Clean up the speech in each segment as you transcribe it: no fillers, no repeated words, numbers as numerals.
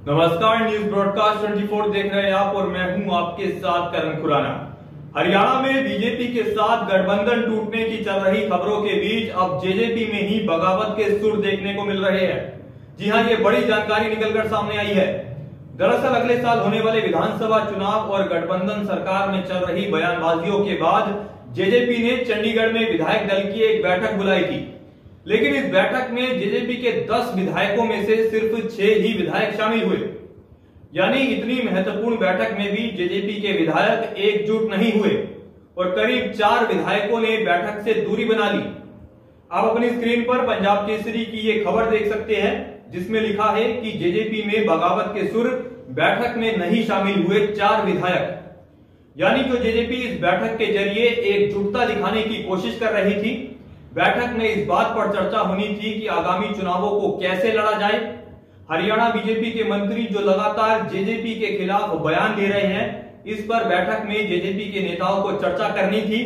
नमस्कार, news broadcast 24 देख रहे हैं आप और मैं हूं आपके साथ करण खुराना। हरियाणा में बीजेपी के साथ गठबंधन टूटने की चल रही खबरों के बीच अब जेजेपी में ही बगावत के सुर देखने को मिल रहे हैं। जी हां, ये बड़ी जानकारी निकलकर सामने आई है। दरअसल अगले साल होने वाले विधानसभा चुनाव और गठबंधन सरकार में चल रही बयानबाजियों के बाद जेजेपी ने चंडीगढ़ में विधायक दल की एक बैठक बुलाई थी, लेकिन इस बैठक में जेजेपी के 10 विधायकों में से सिर्फ 6 ही विधायक शामिल हुए। यानी इतनी महत्वपूर्ण बैठक में भी जेजेपी के विधायक एकजुट नहीं हुए और करीब 4 विधायकों ने बैठक से दूरी बना ली। आप अपनी स्क्रीन पर पंजाब केसरी की ये खबर देख सकते हैं, जिसमें लिखा है कि जेजेपी में बगावत के सुर, बैठक में नहीं शामिल हुए 4 विधायक। यानी जो जेजेपी इस बैठक के जरिए एकजुटता दिखाने की कोशिश कर रही थी, बैठक में इस बात पर चर्चा होनी थी कि आगामी चुनावों को कैसे लड़ा जाए। हरियाणा बीजेपी के मंत्री जो लगातार जेजेपी के खिलाफ बयान दे रहे हैं, इस पर बैठक में जेजेपी के नेताओं को चर्चा करनी थी,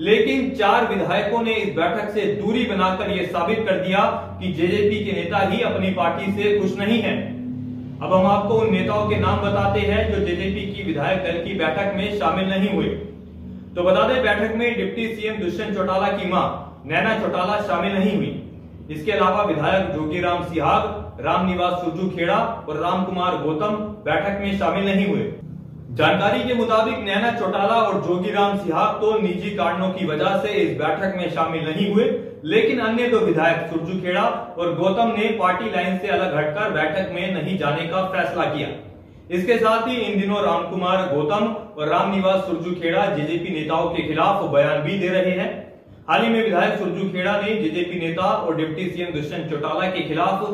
लेकिन 4 विधायकों ने इस बैठक से दूरी बनाकर यह साबित कर दिया कि जेजेपी के नेता ही अपनी पार्टी से खुश नहीं है। अब हम आपको उन नेताओं के नाम बताते हैं जो जेजेपी की विधायक दल की बैठक में शामिल नहीं हुए। तो बता दें, बैठक में डिप्टी सीएम दुष्यंत चौटाला की मां नैना चौटाला शामिल नहीं हुई। इसके अलावा विधायक जोगीराम सिहाग, रामनिवास सुरजूखेड़ा और रामकुमार गौतम बैठक में शामिल नहीं हुए। जानकारी के मुताबिक नैना चौटाला और जोगीराम सिहाग तो निजी कारणों की वजह से इस बैठक में शामिल नहीं हुए, लेकिन अन्य 2 विधायक सुरजूखेड़ा और गौतम ने पार्टी लाइन से अलग हटकर बैठक में नहीं जाने का फैसला किया। इसके साथ ही इन दिनों रामकुमार गौतम और रामनिवास सुरजूखेड़ा जेजेपी नेताओं के खिलाफ बयान भी दे रहे हैं। हाल ही में विधायक सुरजूखेड़ा ने जेजेपी नेता और डिप्टी सीएम दुष्यंत चौटाला के खिलाफ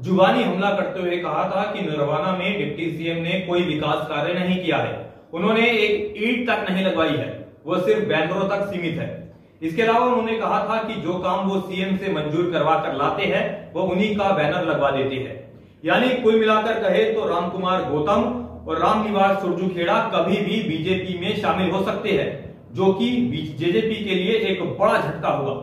जुबानी हमला करते हुए कहा था कि नरवाना में डिप्टी सीएम ने कोई विकास कार्य नहीं किया है, उन्होंने एक ईंट तक नहीं लगवाई है, वो सिर्फ बैनरों तक सीमित है। इसके अलावा उन्होंने कहा था कि जो काम वो सीएम से मंजूर करवा कर लाते हैं वो उन्हीं का बैनर लगवा देते हैं। यानी कुल मिलाकर कहे तो रामकुमार गौतम और रामनिवास सुरजूखेड़ा कभी भी बीजेपी में शामिल हो सकते हैं, जो कि जेजेपी के लिए एक बड़ा झटका हुआ।